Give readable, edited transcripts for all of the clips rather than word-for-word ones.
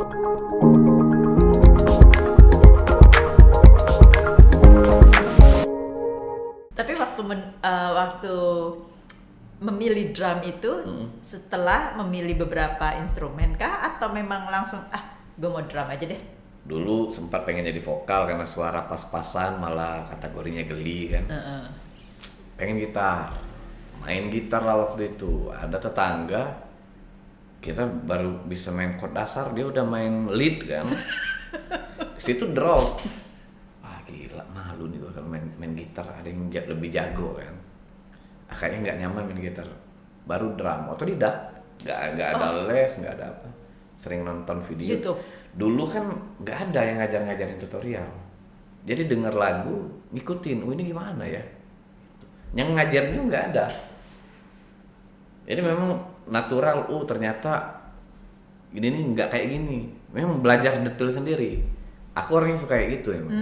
Tapi waktu memilih drum itu setelah memilih beberapa instrumen kah atau memang langsung gue mau drum aja deh? Dulu sempat pengen jadi vokal karena suara pas-pasan, malah kategorinya geli kan. Pengen gitar, main gitar lah waktu itu. Ada tetangga, kita baru bisa main chord dasar, dia udah main lead kan. Di situ drop. Gila, malu nih gua kalau main gitar, ada yang lebih jago kan. Kayaknya nggak nyaman main gitar. Baru drum, otodidak, nggak ada les, nggak ada apa. Sering nonton video. YouTube. Dulu kan nggak ada yang ngajarin tutorial. Jadi denger lagu, ngikutin. Ini gimana ya? Yang ngajarnya nggak ada. Jadi memang natural. Ternyata ini nih nggak kayak gini. Memang belajar detail sendiri. Aku orangnya suka kayak gitu emang.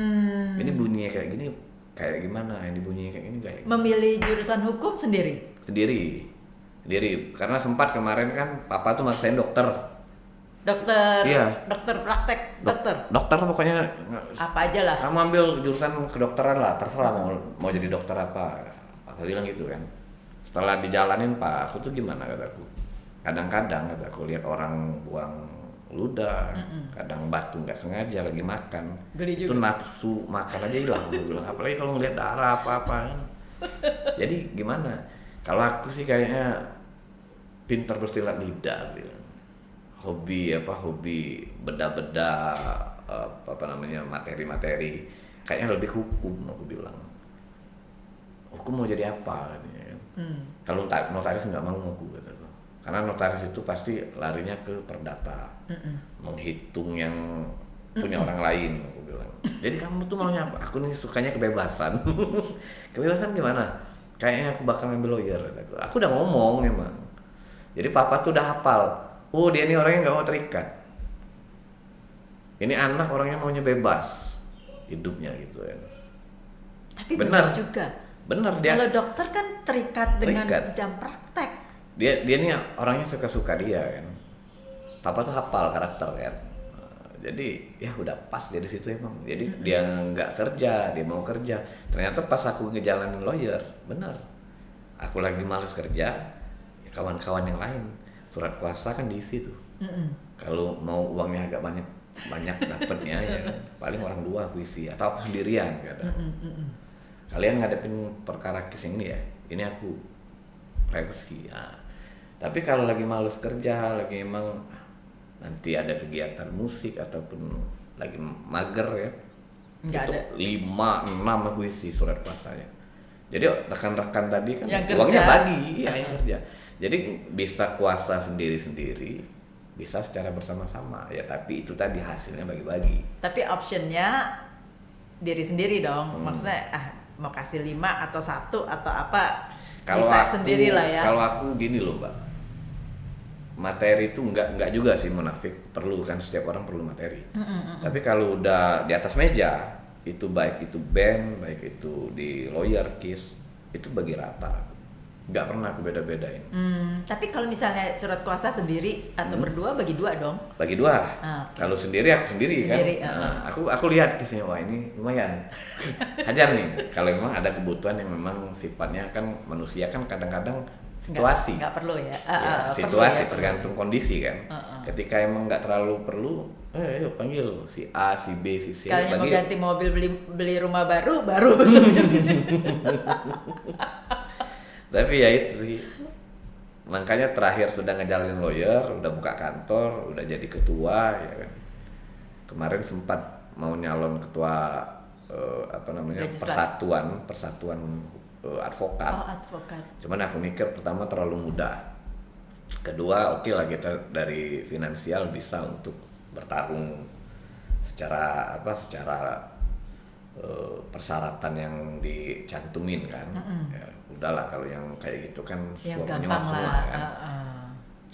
Ini bunyinya kayak gini, kayak gimana? Ini bunyinya kayak gini, kayak. Memilih jurusan hukum sendiri? Sendiri. Karena sempat kemarin kan papa tuh maksain dokter. Dokter, iya. Dokter praktek, Dokter pokoknya. Apa aja lah. Kamu ambil jurusan kedokteran lah, terserah mau jadi dokter apa. Papa bilang gitu kan. Setelah dijalanin Pak, aku tuh gimana kataku. Kadang-kadang kataku lihat orang buang ludah, kadang batu nggak sengaja lagi makan. Geli juga. Itu nafsu makan aja hilang. Aku bilang apalagi kalau ngeliat darah apa-apa kan. Jadi gimana? Kalau aku sih kayaknya pintar bersilat lidah bilang. Hobi beda-beda materi-materi, kayaknya lebih hukum aku bilang. Hukum mau jadi apa katanya kan. Kalau notaris nggak mau aku kataku. Karena notaris itu pasti larinya ke perdata, menghitung yang punya orang lain aku bilang. Jadi kamu tuh maunya apa? Aku nih sukanya kebebasan. Kebebasan gimana? Kayaknya aku bakal ngambil lawyer kataku. Aku udah ngomong emang. Jadi papa tuh udah hafal. Dia ini orangnya nggak mau terikat. Ini anak orangnya maunya bebas hidupnya gitu ya. Tapi benar juga. Benar dia. Kalau dokter kan terikat dengan jam praktek. Dia nih orangnya suka-suka dia kan. Papa tuh hafal karakter kan. Jadi ya udah pas dari situ emang. Jadi dia nggak kerja, dia mau kerja. Ternyata pas aku ngejalanin lawyer, benar. Aku lagi males kerja, ya kawan-kawan yang lain. Surat kuasa kan diisi tuh. Kalau mau uangnya agak banyak dapatnya ya kan. Paling orang dua aku isi atau aku sendirian kadang. Kalian ngadepin perkara kes ini ya. Ini aku privacy. Tapi kalau lagi males kerja, lagi emang nanti ada kegiatan musik ataupun lagi mager ya, nggak ada. 5-6 aku isi surat kuasanya. Jadi rekan-rekan tadi kan yang uangnya kerja. bagi, yang kerja. Jadi bisa kuasa sendiri-sendiri, bisa secara bersama-sama ya. Tapi itu tadi hasilnya bagi-bagi. Tapi optionnya diri sendiri dong. Maksudnya mau kasih 5 atau 1 atau apa? Kalau bisa sendiri lah ya. Kalau aku gini loh Mbak. Materi itu enggak juga sih munafik, perlu kan, setiap orang perlu materi. Tapi kalau udah di atas meja, itu baik itu band, baik itu di lawyer case, itu bagi rata. Nggak pernah aku beda-bedain. Tapi kalau misalnya surat kuasa sendiri atau berdua, bagi 2 dong. Bagi 2. Kalau sendiri aku sendiri kan. Aku lihat kisahnya, wah ini lumayan. Hajar nih. Kalau memang ada kebutuhan yang memang sifatnya kan manusia kan kadang-kadang situasi. Nggak perlu ya. Situasi perlu ya, tergantung kondisi kan. Ketika emang nggak terlalu perlu, ayo panggil si A, si B, si C. Sekalinya mau ganti mobil, beli rumah baru. Tapi ya itu sih. Makanya terakhir sudah ngejalanin lawyer, udah buka kantor, udah jadi ketua ya kan. Kemarin sempat mau nyalon ketua persatuan advokat. Advokat. Cuman aku mikir pertama terlalu mudah. Kedua, oke lah kita dari finansial bisa untuk bertarung secara persyaratan yang dicantumin kan. Ya, udahlah kalau yang kayak gitu kan suap-menyuap semua kan.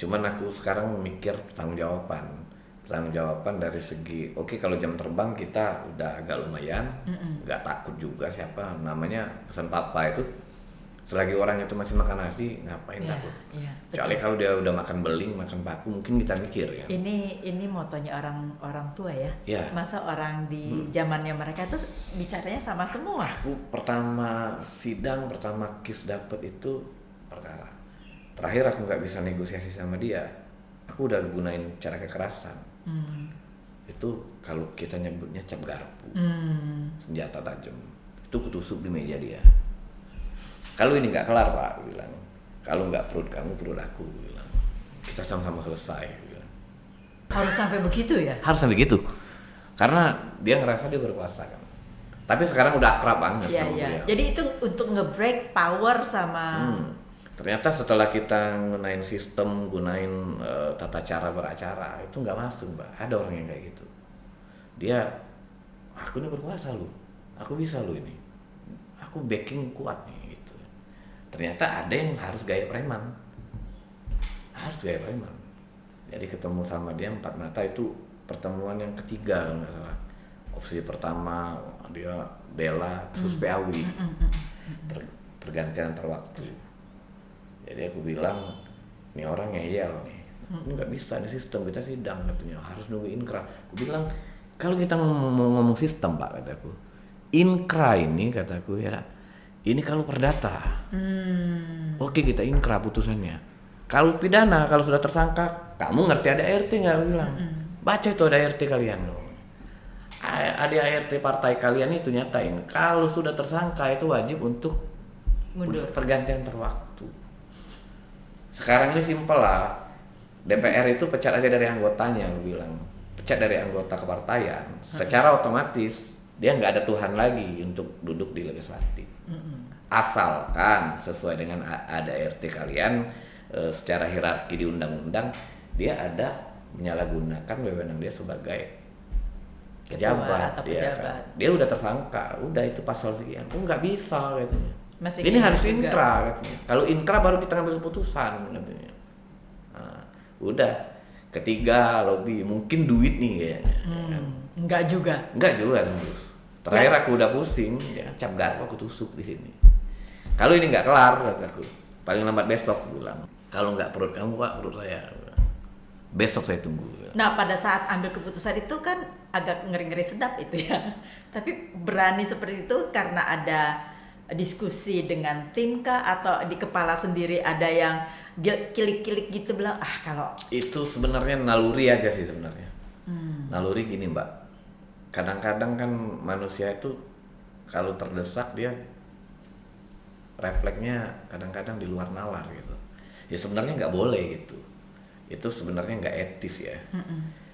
Cuman aku sekarang mikir pertanggungjawaban dari segi kalau jam terbang kita udah agak lumayan, nggak takut juga siapa namanya pesan papa itu Selagi orang itu masih makan nasi, ngapain Iya, takut? iya, Kecuali betul. kalau dia udah makan beling, makan paku, mungkin kita mikir ya. Ini motonya orang tua ya. Iya. Masa orang di zamannya mereka tuh bicaranya sama semua. Aku pertama sidang, pertama KIS dapet itu perkara. Terakhir aku nggak bisa negosiasi sama dia. Aku udah gunain cara kekerasan. Itu kalau kita nyebutnya cap garpu, senjata tajam. Itu kutusuk di meja dia. Kalau ini nggak kelar Pak, bilang. Kalau nggak perut kamu, perut aku, bilang. Kita sama-sama selesai, bilang. Harus sampai begitu ya? Harus sampai gitu. Karena dia ngerasa dia berkuasa kan. Tapi sekarang udah akrab banget Iya, sama iya. dia. Jadi itu untuk nge-break power sama Ternyata setelah kita gunain sistem, gunain tata cara beracara, itu nggak masuk Mbak. Ada orang yang kayak gitu. Dia, aku ini berkuasa lu, aku bisa lu ini, aku backing kuat nih gitu. Ternyata ada yang harus gaya preman, harus gaya preman. Jadi ketemu sama dia 4 mata itu pertemuan yang ketiga kalau nggak salah. Opsi pertama dia bela sus PAW, pergantian antar waktu. Jadi aku bilang, ini orang ngeyel nih, ini nggak bisa nih sistem, kita sidang katanya, harus nunggu inkra. Aku bilang, kalau kita ngomong sistem Pak, kataku, inkra ini kataku ya, ini kalau perdata, oke kita inkra putusannya. Kalau pidana, kalau sudah tersangka, kamu ngerti ada ART nggak? Aku bilang, baca itu ada ART kalian. Ada ART partai kalian itu nyatain, kalau sudah tersangka itu wajib untuk mundur. Pergantian terwaktu. Sekarang ini simpel lah, DPR itu pecat aja dari anggotanya, aku bilang, pecat dari anggota kepartaian, secara otomatis dia nggak ada Tuhan lagi untuk duduk di legislatif. Asalkan sesuai dengan ada RT kalian, secara hierarki di undang-undang dia ada menyalahgunakan wewenang dia sebagai pejabat, atau dia pejabat. kan. Dia udah tersangka, udah itu pasal sekian. Oh nggak bisa katanya. Masih Ini gini harus juga. inkra katanya. Kalau inkra baru kita ngambil keputusan katanya. Nah, udah ketiga lobby, mungkin duit nih kayaknya. Enggak juga. Enggak juga terus. Terakhir aku udah pusing, ya cap garpu aku tusuk di sini. Kalau ini nggak kelar kataku, paling lambat besok aku bilang. Kalau nggak perut kamu Pak, perut saya. Besok saya tunggu. Nah, pada saat ambil keputusan itu kan agak ngeri-ngeri sedap itu ya. Tapi berani seperti itu karena ada diskusi dengan tim kah atau di kepala sendiri ada yang kilik-kilik gitu bilang kalau Itu sebenarnya naluri aja sih sebenarnya. Naluri gini Mbak, kadang-kadang kan manusia itu kalau terdesak dia refleksnya kadang-kadang di luar nalar gitu. Ya sebenarnya nggak boleh gitu. Itu sebenarnya nggak etis ya.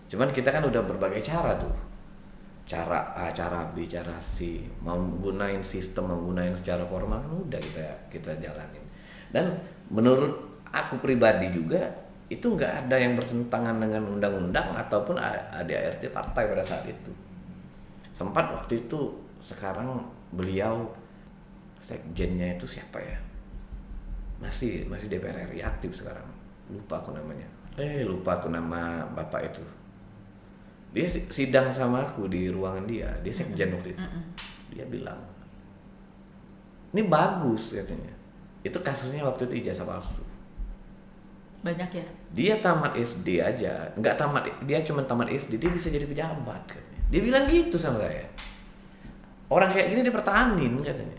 Cuman kita kan udah berbagai cara tuh. Cara A, cara B, cara C, mau gunain sistem, mau gunain secara formal kan udah kita jalanin. Dan menurut aku pribadi juga itu nggak ada yang bertentangan dengan undang-undang ataupun ADART partai pada saat itu. Sempat waktu itu, sekarang beliau sekjennya itu siapa ya? Masih DPR RI aktif sekarang. Lupa aku namanya. Lupa aku nama bapak itu. Dia sidang sama aku di ruangan dia sekjen waktu itu. Dia bilang, ini bagus katanya. Itu kasusnya waktu itu ijazah palsu. banyak ya. Dia tamat SD aja, nggak tamat, dia cuma tamat SD, dia bisa jadi pejabat katanya. Dia bilang gitu sama saya. Orang kayak gini dipertahanin katanya.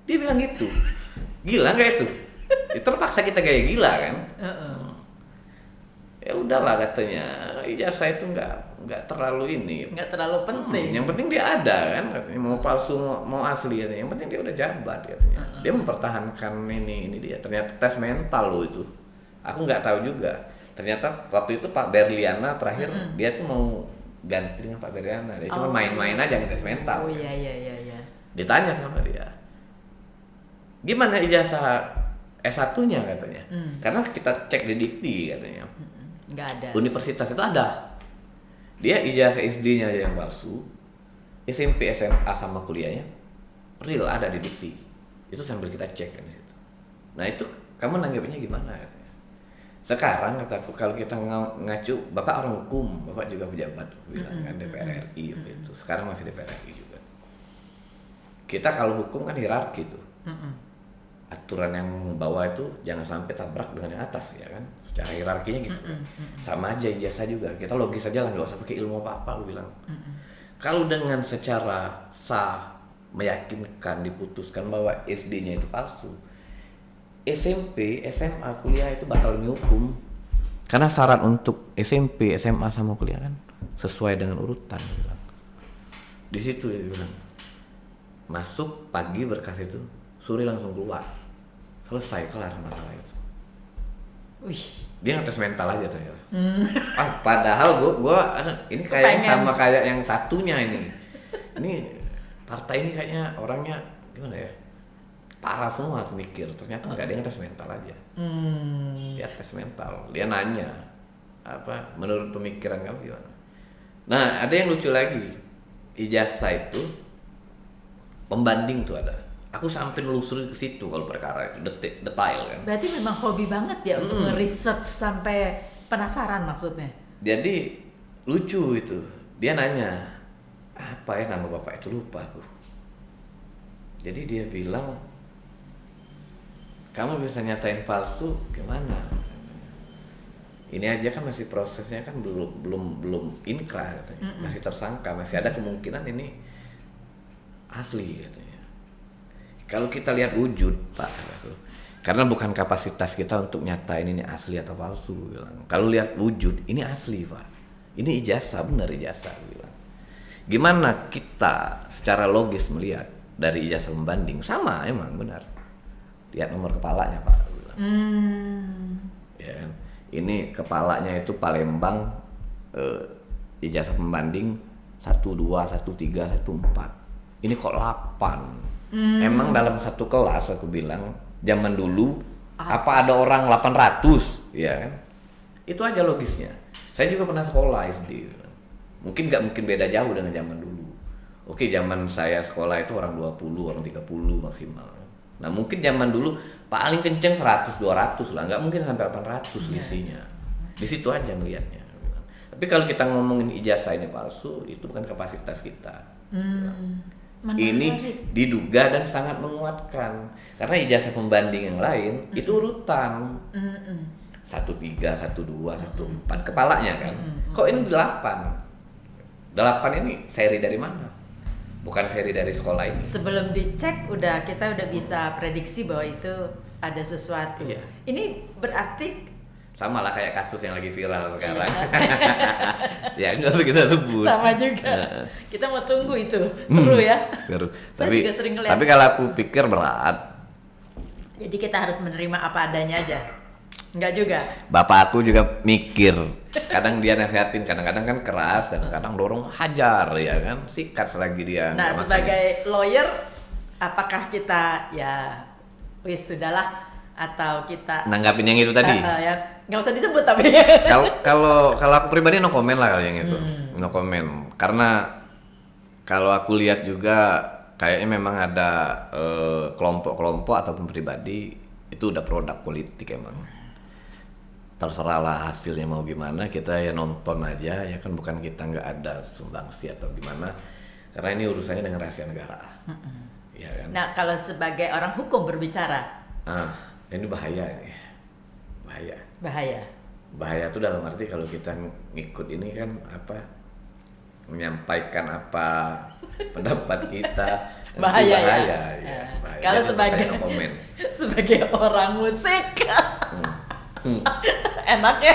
Dia bilang gitu. Gila nggak itu? Terpaksa kita gaya gila kan? Ya udahlah katanya, ijazah itu nggak terlalu ini, Nggak terlalu penting. yang penting dia ada kan katanya, mau palsu mau asli katanya, yang penting dia udah jabat katanya. Dia mempertahankan ini dia. Ternyata tes mental loh itu, aku nggak tahu juga. Ternyata waktu itu Pak Berliana terakhir dia tuh mau ganti dengan Pak Berliana, dia cuma main-main aja ngetes mental. Oh iya. Ditanya sama dia, gimana ijazah S1-nya katanya, karena kita cek di Dikti katanya. Nggak ada. Universitas itu ada. Dia ijazah SD-nya aja yang palsu. SMP, SMA sama kuliahnya real ada di Dikti. Itu sambil kita cek kan di situ. Nah, itu kamu nanggapnya gimana katanya. Sekarang kataku kalau kita ngacu, Bapak orang hukum, Bapak juga pejabat, bilang kan DPR RI itu. Sekarang masih DPR RI juga. Kita kalau hukum kan hierarki tuh. aturan yang bawah itu jangan sampai tabrak dengan yang atas ya kan, secara hierarkinya gitu. Sama aja ijazah juga, kita logis aja lah, nggak usah pakai ilmu apa-apa aku bilang. Kalau dengan secara sah meyakinkan diputuskan bahwa SD-nya itu palsu, SMP, SMA, kuliah itu batal demi hukum. Karena syarat untuk SMP, SMA sama kuliah kan sesuai dengan urutan dia bilang. Di situ dia bilang. Masuk pagi berkas itu, sore langsung keluar. Selesai, kelar masalah itu. Wih. Dia ngetes mental aja ternyata. Padahal gua ini kayaknya sama kayak yang satunya ini. Ini partai ini kayaknya orangnya gimana ya? Parah semua aku mikir. Ternyata enggak, dia ngetes mental aja. Dia tes mental. Dia nanya, apa menurut pemikiran kamu gimana? Nah, ada yang lucu lagi. Ijazah itu pembanding tuh ada. Aku sampai nelusuri ke situ kalau perkara itu detail kan. Berarti memang hobi banget ya untuk nge-research sampai penasaran maksudnya. Jadi lucu itu. Dia nanya, apa ya nama bapak itu, lupa aku. Jadi dia bilang, kamu bisa nyatain palsu gimana? Ini aja kan masih prosesnya kan belum inkrah katanya. Masih tersangka, masih ada kemungkinan ini asli katanya. Kalau kita lihat wujud Pak, karena bukan kapasitas kita untuk nyatain ini asli atau palsu bilang. Kalau lihat wujud ini asli Pak, ini ijazah, benar ijazah bilang. Gimana kita secara logis melihat dari ijazah pembanding sama emang benar. Lihat nomor kepalanya Pak bilang. Ya kan? Ini kepalanya itu Palembang, ijazah pembanding 12, 13, 14. Ini kok 8. Emang dalam satu kelas aku bilang zaman dulu apa ada orang 800 ya kan? Itu aja logisnya. Saya juga pernah sekolah SD. Mungkin beda jauh dengan zaman dulu. Oke, zaman saya sekolah itu orang 20, orang 30 maksimal. Nah, mungkin zaman dulu paling kenceng 100 200 lah, nggak mungkin sampai 800 selisihnya. Di situ aja ngelihatnya. Tapi kalau kita ngomongin ijazah ini palsu, itu bukan kapasitas kita. Ini diduga dan sangat menguatkan karena ijazah pembanding yang lain itu urutan 13, 12, 14 kepalanya kan. Kok ini 8 ini seri dari mana? Bukan seri dari sekolah ini. Sebelum dicek kita udah bisa prediksi bahwa itu ada sesuatu. Iya. Ini berarti sama lah kayak kasus yang lagi viral sekarang. Ya nggak usah kita sebut. sama juga. Kita mau tunggu itu. Seru ya. Seru. Saya juga sering ngeliat. Tapi kalau aku pikir berat. Jadi kita harus menerima apa adanya aja. Enggak juga. Bapak aku juga mikir. Kadang dia nasehatin, kadang-kadang kan keras, kadang-kadang dorong hajar ya kan, sikat selagi dia. Nah, sebagai lawyer, apakah kita ya wis sudahlah atau kita nanggapin yang itu tadi? Ya nggak usah disebut tapi. Kalau aku pribadi no comment lah kalau yang itu, no comment. Karena kalau aku lihat juga kayaknya memang ada kelompok-kelompok ataupun pribadi itu udah produk politik emang. Terserah lah hasilnya mau gimana, kita ya nonton aja ya kan, bukan kita nggak ada sumbangsi atau gimana, karena ini urusannya dengan rahasia negara. Ya kan? Nah, kalau sebagai orang hukum berbicara, ini bahaya ini, bahaya tuh dalam arti kalau kita ngikut ini kan apa, menyampaikan apa pendapat kita bahaya ya. Ya. Bahaya. Kalau sebagai orang musik. Enak ya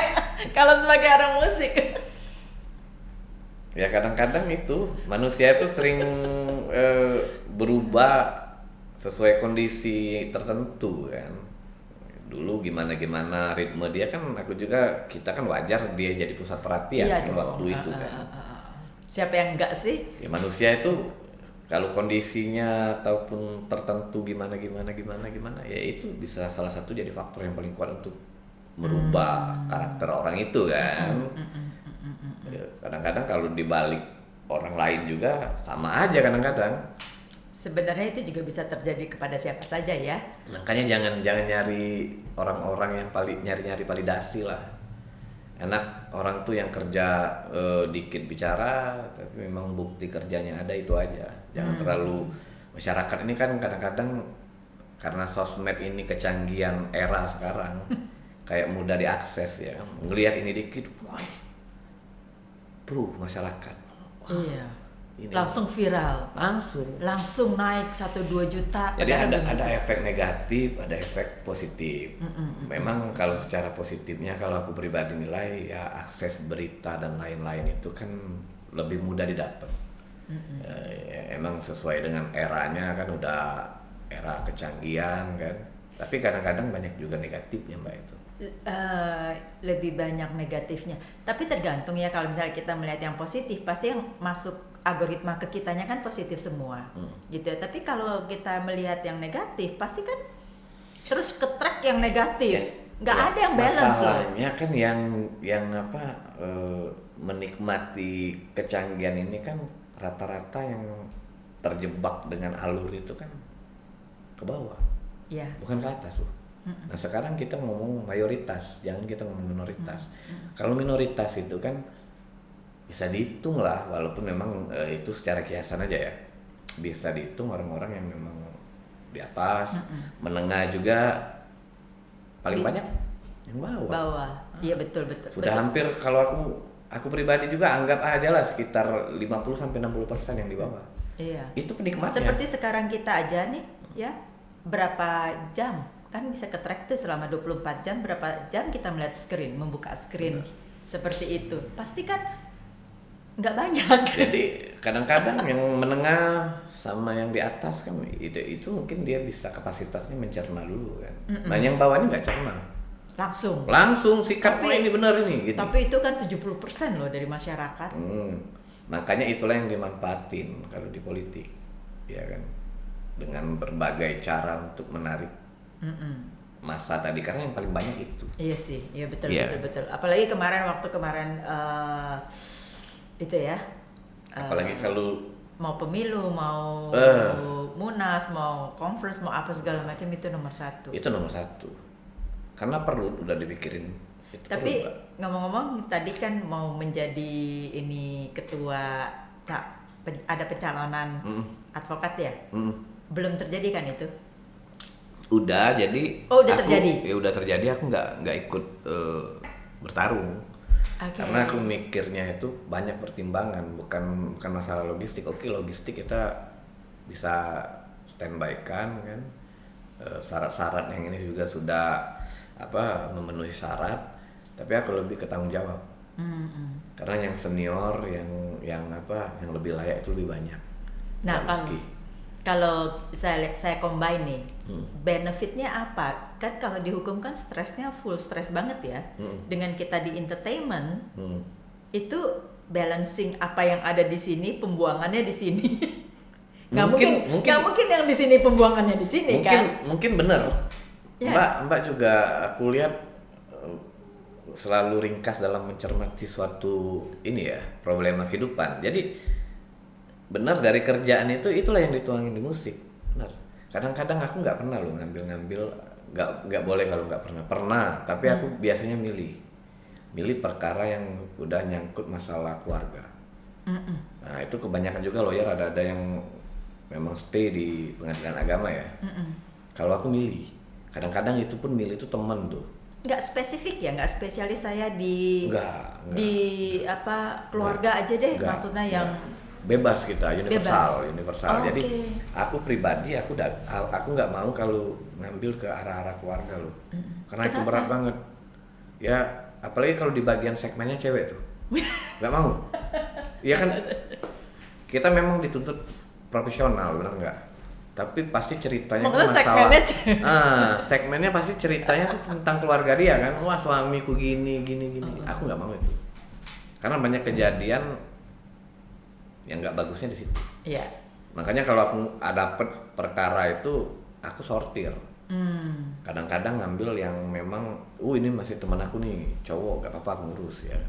kalau sebagai orang musik. Ya kadang-kadang itu manusia itu sering berubah sesuai kondisi tertentu kan. Dulu gimana ritme dia kan, kita kan wajar dia jadi pusat perhatian kan waktu itu kan. Siapa yang enggak sih? Ya manusia itu kalau kondisinya ataupun tertentu gimana ya itu bisa salah satu jadi faktor yang paling kuat untuk merubah karakter orang itu kan. Kadang-kadang kalau dibalik orang lain juga sama aja kadang-kadang. Sebenarnya itu juga bisa terjadi kepada siapa saja ya. Makanya jangan nyari orang-orang yang nyari validasi lah. Enak orang tuh yang kerja dikit bicara tapi memang bukti kerjanya ada, itu aja. Jangan terlalu, masyarakat ini kan kadang-kadang karena sosmed ini kecanggihan era sekarang kayak mudah diakses ya, ngelihat ini dikit, wah, bro masyarakat. Wah, Iya. ini Langsung viral. Langsung naik 1-2 juta. Jadi padahal ada efek negatif, ada efek positif. Memang kalau secara positifnya, kalau aku pribadi nilai ya akses berita dan lain-lain itu kan lebih mudah didapat. Ya, emang sesuai dengan eranya kan udah era kecanggihan kan. Tapi kadang-kadang banyak juga negatifnya Mbak itu. lebih banyak negatifnya. Tapi tergantung ya, kalau misalnya kita melihat yang positif, pasti yang masuk algoritma ke kitanya kan positif semua, gitu. Tapi kalau kita melihat yang negatif, pasti kan terus ke track yang negatif. Nggak ada yang balance loh. Masalahnya kan yang apa menikmati kecanggihan ini kan rata-rata yang terjebak dengan alur itu kan ke bawah, Ya. bukan ke atas loh. Nah sekarang kita ngomong mayoritas, jangan kita ngomong minoritas. Kalau minoritas itu kan bisa dihitung lah, walaupun memang itu secara kiasan aja ya, bisa dihitung orang-orang yang memang di atas, menengah juga paling banyak yang bawah. Iya betul. Sudah hampir, kalau aku pribadi juga anggap aja lah sekitar 50-60% yang di bawah. Iya. Itu penikmatnya. Seperti sekarang kita aja nih, ya, berapa jam kan bisa ke track tuh selama 24 jam, berapa jam kita melihat screen, membuka screen. Seperti itu. Pasti kan nggak banyak. Jadi kadang-kadang yang menengah sama yang di atas kan itu mungkin dia bisa kapasitasnya mencerna dulu kan. Nah yang bawahnya nggak cerna. Langsung sikap ini benar ini gitu. Tapi itu kan 70% loh dari masyarakat. Makanya itulah yang dimanfaatin kalau di politik, ya kan, dengan berbagai cara untuk menarik masa tadi, karena yang paling banyak itu. Iya sih, iya betul. Apalagi waktu kemarin itu ya. Apalagi kalau mau pemilu, mau munas, mau conference, mau apa segala macam, itu nomor satu. Itu nomor satu. Karena perlu udah dipikirin. Tapi ngomong-ngomong tadi kan mau menjadi ini ketua ada pencalonan advokat ya? Belum terjadi kan itu? Udah, jadi terjadi. Ya udah terjadi, aku nggak ikut bertarung. Karena aku mikirnya itu banyak pertimbangan, bukan masalah logistik. Oke, logistik kita bisa standby kan, syarat-syarat yang ini juga sudah memenuhi syarat, tapi aku lebih ke tanggung jawab. Karena yang senior, yang lebih layak itu lebih banyak. Nah, kalau saya combine nih, benefitnya apa? Kan kalau dihukum kan stresnya full stres banget ya. Dengan kita di entertainment, itu balancing apa yang ada di sini, pembuangannya di sini. Nggak mungkin yang di sini pembuangannya di sini kan? Mungkin bener. Ya. Mbak juga aku lihat selalu ringkas dalam mencermati suatu problema kehidupan. Jadi benar, dari kerjaan itulah yang dituangin di musik. Benar. Kadang-kadang aku nggak pernah loh ngambil, nggak boleh kalau nggak pernah. Tapi aku biasanya milih perkara yang udah nyangkut masalah keluarga. Nah itu kebanyakan juga lawyer ada yang memang stay di pengadilan agama ya. Kalau aku milih, kadang-kadang itu pun milih itu teman tuh. Nggak spesifik ya, nggak spesialis saya di keluarga aja deh, maksudnya yang bebas kita, universal. Oh, jadi aku pribadi aku nggak mau kalau ngambil ke arah-arah keluarga loh. Karena itu berat banget ya, apalagi kalau di bagian segmennya cewek tuh nggak mau. Iya kan, kita memang dituntut profesional, benar nggak? Tapi pasti ceritanya segmennya pasti ceritanya tuh tentang keluarga dia kan. Wah, suamiku gini. Aku nggak mau itu, karena banyak kejadian yang nggak bagusnya di situ. Iya. Makanya kalau aku dapet perkara itu, aku sortir. Kadang-kadang ngambil yang memang, ini masih teman aku nih, cowok, nggak apa-apa aku ngurus ya.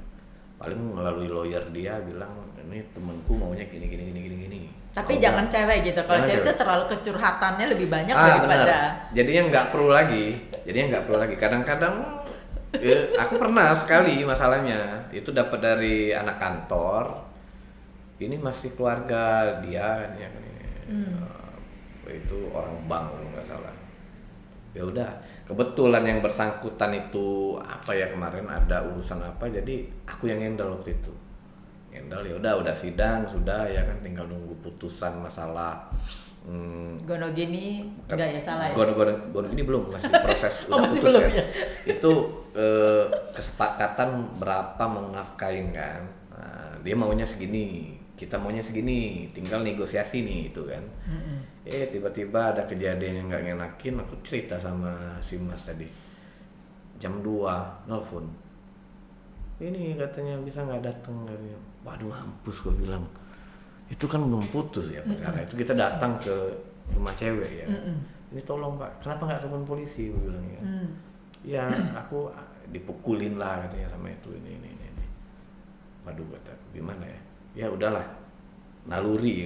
Paling melalui lawyer dia bilang, ini temanku maunya gini. Tapi jangan cewek gitu. Kalau cewek itu terlalu kecurhatannya lebih banyak daripada. Benar. Jadinya nggak perlu lagi. Kadang-kadang aku pernah sekali masalahnya itu dapat dari anak kantor. Ini masih keluarga dia kan ya. Itu orang bank kalau nggak salah. ya udah, kebetulan yang bersangkutan itu apa ya, kemarin ada urusan apa, jadi aku yang handle waktu itu. Handle, ya udah sidang sudah ya kan, tinggal nunggu putusan masalah Gono gini enggak ya, salah ya? Gono ini belum, masih proses Oh, udah masih putus belum ya. ya? Itu kesepakatan berapa mau nafkain kan. Nah, dia maunya segini, kita maunya segini, tinggal negosiasi nih itu kan. Tiba-tiba ada kejadian yang nggak ngenakin, aku cerita sama si Mas tadi. Jam 2 nelfon. Ini katanya bisa nggak datang katanya. Waduh, mampus gue bilang. Itu kan belum putus ya perkara itu, kita datang ke rumah cewek ya. Ini tolong Pak, kenapa nggak telepon polisi, gue bilang ya. Ya aku dipukulin lah katanya sama itu ini. Waduh, kataku gimana ya? Ya udahlah, naluri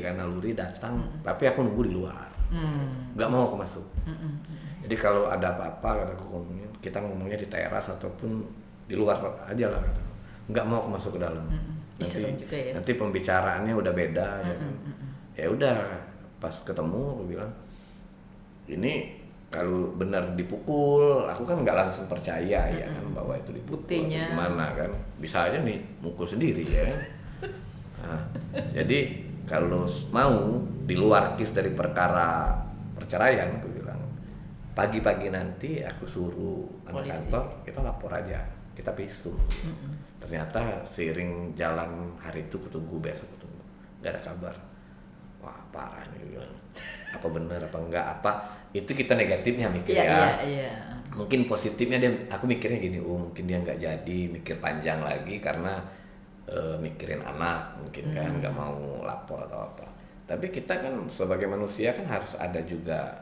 datang, tapi aku nunggu di luar, nggak mau aku masuk. Jadi kalau ada apa-apa kataku, kita ngomongnya di teras ataupun di luar aja lah kataku. Nggak mau aku masuk ke dalam. Nanti pembicaraannya udah beda ya kan. Ya udah, pas ketemu aku bilang ini kalau benar dipukul, aku kan nggak langsung percaya ya kan bahwa itu dipukul. Buktinya gimana kan, bisa aja nih mukul sendiri ya kan. Nah, jadi kalau mau di luar kis dari perkara perceraian, aku bilang pagi-pagi nanti aku suruh anak kantor, kita lapor aja, kita visum. Ternyata seiring jalan hari itu besok ketemu, nggak ada kabar. Wah parah nih, bilang apa bener apa enggak, apa itu kita negatifnya mikir Iya. Mungkin positifnya aku mikirnya gini, mungkin dia nggak jadi, mikir panjang lagi karena mikirin anak mungkin kan, nggak mau lapor atau apa. Tapi kita kan sebagai manusia kan harus ada juga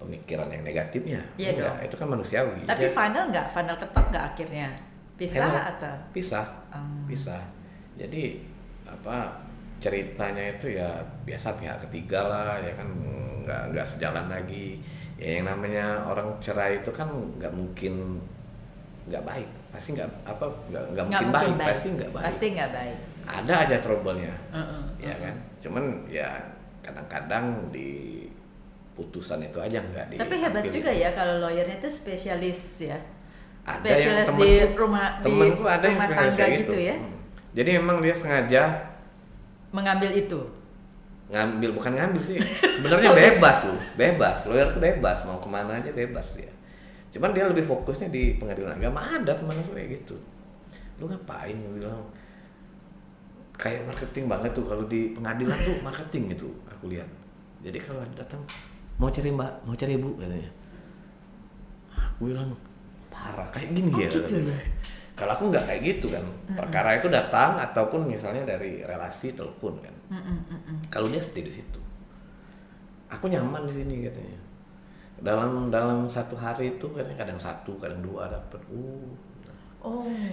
pemikiran yang negatifnya. Iya dong. Itu kan manusiawi. Tapi final ketep nggak akhirnya? Pisah atau? Pisah. Jadi apa ceritanya itu ya biasa pihak ketiga lah ya kan, nggak sejalan lagi. Ya yang namanya orang cerai itu kan nggak mungkin nggak baik, pasti nggak mungkin baik, pasti nggak baik. Ada aja trouble-nya, ya kan. Cuman ya kadang-kadang di putusan itu aja nggak di. Tapi hebat juga ya kalau lawyernya itu spesialis ya. Ada spesialis yang di rumah tangga gitu ya. Jadi memang dia sengaja mengambil itu. Bukan ngambil sih. Sebenarnya bebas. Lawyer tuh bebas, mau kemana aja bebas dia. Cuman dia lebih fokusnya di pengadilan agama. Ada teman aku kayak gitu. Lu ngapain? Gue bilang kayak marketing banget tuh kalau di pengadilan tuh marketing gitu. Aku lihat. Jadi kalau datang mau cari mbak, mau cari ibu katanya. Aku bilang parah kayak gini ya. Gitu ya. Kalau aku nggak kayak gitu kan, perkara itu datang ataupun misalnya dari relasi telepon kan. Kalau dia stay di situ, aku nyaman di sini katanya. Dalam satu hari itu katanya kadang 1, kadang 2 dapat.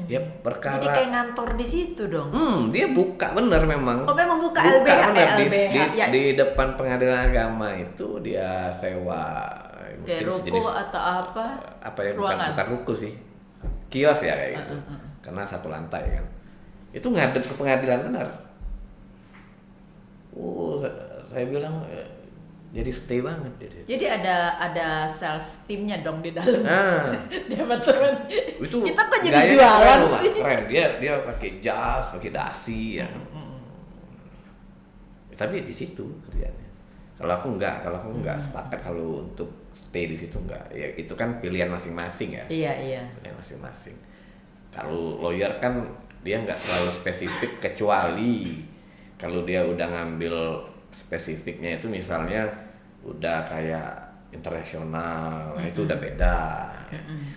Ya perkara. Jadi kayak ngantor di situ dong. Dia buka bener memang. Oh memang buka LBH bener. Di depan pengadilan agama itu dia sewa. Kayak ruko atau apa? Apa ya, bukan ruko sih. Kios ya kayak gitu. Karena satu lantai kan. Itu ngadep ke pengadilan benar. Saya bilang jadi stay banget dia. Jadi ada sales timnya dong di dalam. Dia betul. Itu kita kok jadi jualan sih. Keren. Dia pakai jas, pakai dasi ya. Tapi di situ kerjanya. Kalau aku enggak sepakat kalau untuk stay di situ enggak. Ya itu kan pilihan masing-masing ya. Iya. Pilihan masing-masing. Kalau lawyer kan dia enggak terlalu spesifik, kecuali kalau dia udah ngambil spesifiknya itu misalnya udah kayak internasional, itu udah beda.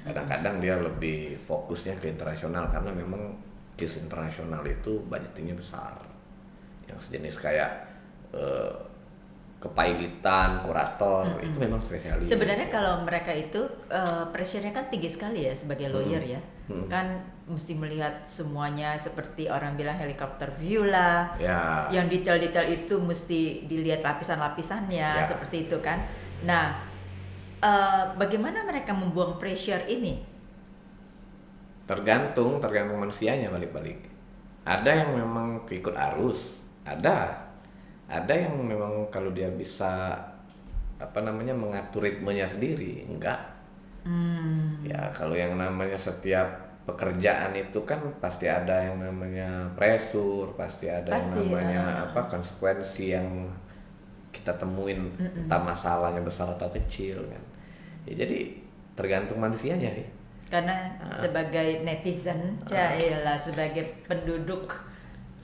Kadang-kadang dia lebih fokusnya ke internasional karena memang case internasional itu budgetingnya besar. Yang sejenis kayak kepailitan, kurator, itu memang spesialis. Sebenarnya kalau mereka itu pressure-nya kan tinggi sekali ya sebagai lawyer ya. Kan mesti melihat semuanya seperti orang bilang helikopter view lah. Ya. Yang detail-detail itu mesti dilihat lapisan-lapisannya seperti itu kan. Nah, bagaimana mereka membuang pressure ini? Tergantung manusianya balik-balik. Ada yang memang ikut arus, ada yang memang kalau dia bisa mengatur ritmenya sendiri, enggak. Ya kalau yang namanya setiap pekerjaan itu kan pasti ada yang namanya pressure, pasti ada yang namanya konsekuensi yang kita temuin, entah masalahnya besar atau kecil kan. Ya jadi tergantung manusianya sih. Karena sebagai netizen, sebagai penduduk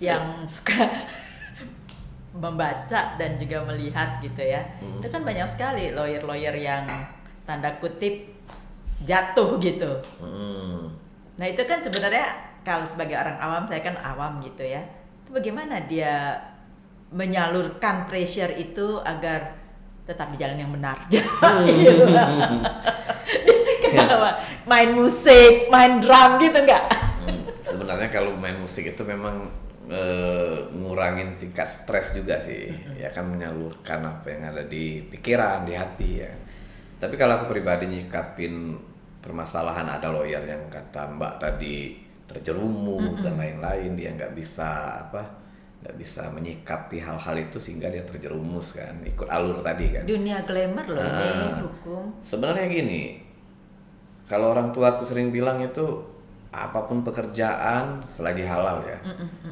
yang suka membaca dan juga melihat gitu ya, itu kan banyak sekali lawyer-lawyer yang tanda kutip jatuh gitu. Nah itu kan sebenarnya kalau sebagai orang awam, saya kan awam gitu ya, itu bagaimana dia menyalurkan pressure itu agar tetap di jalan yang benar. Gitu lah. Kenapa? Main musik, main drum gitu enggak? Sebenarnya kalau main musik itu memang ngurangin tingkat stres juga sih, ya kan, menyalurkan apa yang ada di pikiran, di hati ya. Tapi kalau aku pribadi nyikapin permasalahan, ada lawyer yang kata Mbak tadi terjerumus dan lain-lain, dia nggak bisa menyikapi hal-hal itu sehingga dia terjerumus kan, ikut alur tadi kan. Dunia glamour loh ini hukum. Sebenarnya gini, kalau orang tua aku sering bilang itu apapun pekerjaan selagi halal ya,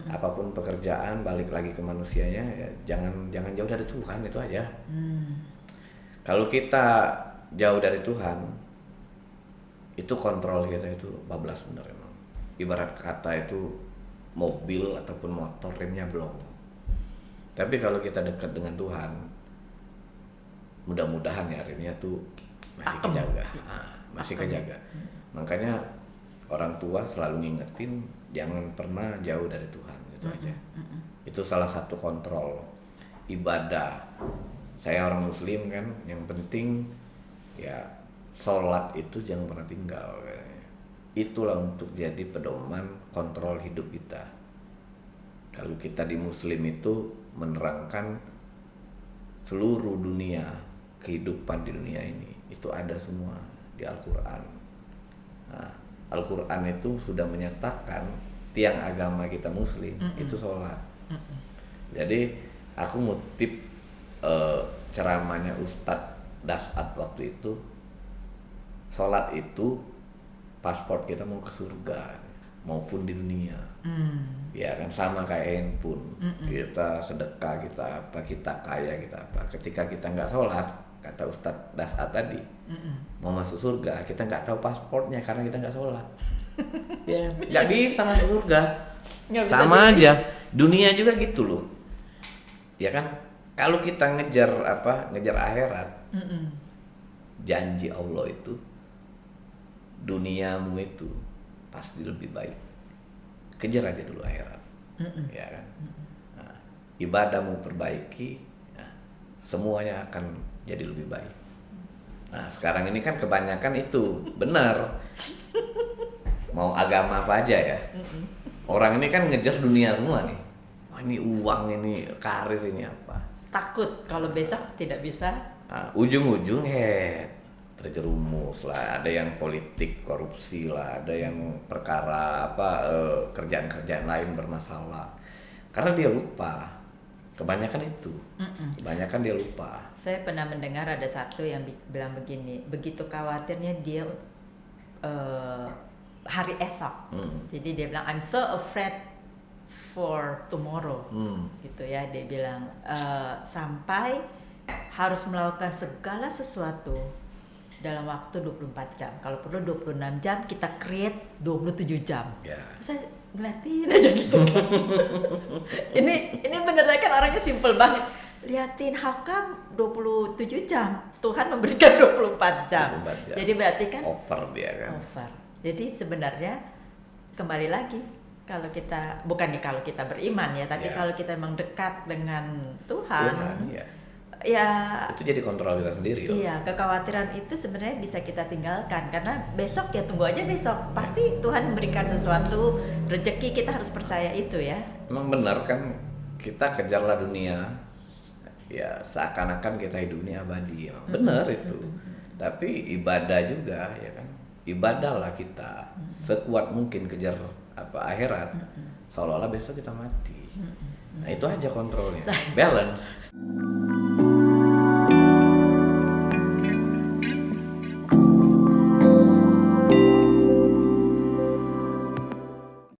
apapun pekerjaan balik lagi ke manusianya ya, jangan jauh dari Tuhan, itu aja. Kalau kita jauh dari Tuhan, itu kontrol kita itu bablas bener emang. Ibarat kata itu mobil ataupun motor remnya blong. Tapi kalau kita dekat dengan Tuhan, mudah-mudahan ya remnya tuh masih kejaga. Masih kejaga. Makanya orang tua selalu ngingetin jangan pernah jauh dari Tuhan, itu aja. Itu salah satu kontrol ibadah. Saya orang Muslim kan, yang penting ya sholat itu jangan pernah tinggal. Itulah untuk jadi pedoman kontrol hidup kita. Kalau kita di Muslim itu menerangkan seluruh dunia, kehidupan di dunia ini, itu ada semua di Al-Quran. Nah, Al-Quran itu sudah menyatakan tiang agama kita Muslim itu sholat. Jadi aku ngutip ceramahnya Ustadz Das'ad waktu itu, sholat itu paspor kita mau ke surga maupun di dunia. Ya kan, sama kayak handphone. Kita sedekah, kita apa, kita kaya, kita apa. Ketika kita nggak sholat, kata Ustadz Das'ad tadi, mau masuk surga kita nggak tahu paspornya karena kita nggak sholat. Ya, nggak bisa masuk surga. Sama aja, dunia juga gitu loh. Ya kan, kalau kita ngejar akhirat, janji Allah itu duniamu itu pasti lebih baik. Kejar aja dulu akhirat, ya kan. Nah, ibadahmu perbaiki, nah, semuanya akan jadi lebih baik. Nah sekarang ini kan kebanyakan itu benar. Mau agama apa aja ya, orang ini kan ngejar dunia semua nih. Wah, ini uang, ini karir, ini apa. Takut kalau besok tidak bisa. Nah, ujung-ujung terjerumus lah. Ada yang politik korupsi lah, ada yang perkara kerjaan-kerjaan lain bermasalah. Karena dia lupa. Kebanyakan itu, kebanyakan dia lupa. Saya pernah mendengar ada satu yang bilang begini, begitu khawatirnya dia hari esok. Jadi dia bilang I'm so afraid for tomorrow, gitu ya. Dia bilang sampai harus melakukan segala sesuatu dalam waktu 24 jam. Kalau perlu 26 jam, kita create 27 jam. Yeah. Saya ngeliatin aja gitu. ini beneran kan orangnya simple banget. Liatin, how come 27 jam? Tuhan memberikan 24 jam. 24 jam. Jadi berarti kan over dia kan. Over. Jadi sebenarnya kembali lagi, kalau kita kalau kita beriman ya, tapi kalau kita memang dekat dengan Tuhan ya itu jadi kontrol kita sendiri loh. Iya, kekhawatiran itu sebenarnya bisa kita tinggalkan karena besok ya tunggu aja besok. Pasti Tuhan memberikan sesuatu, rezeki, kita harus percaya itu ya. Emang benar kan, kita kejarlah dunia ya seakan-akan kita hidup ini abadi. Emang benar itu. Tapi ibadah juga ya kan. Ibadahlah kita sekuat mungkin kejar akhirat. Seolah-olah besok kita mati. Nah, itu aja kontrolnya. Balance.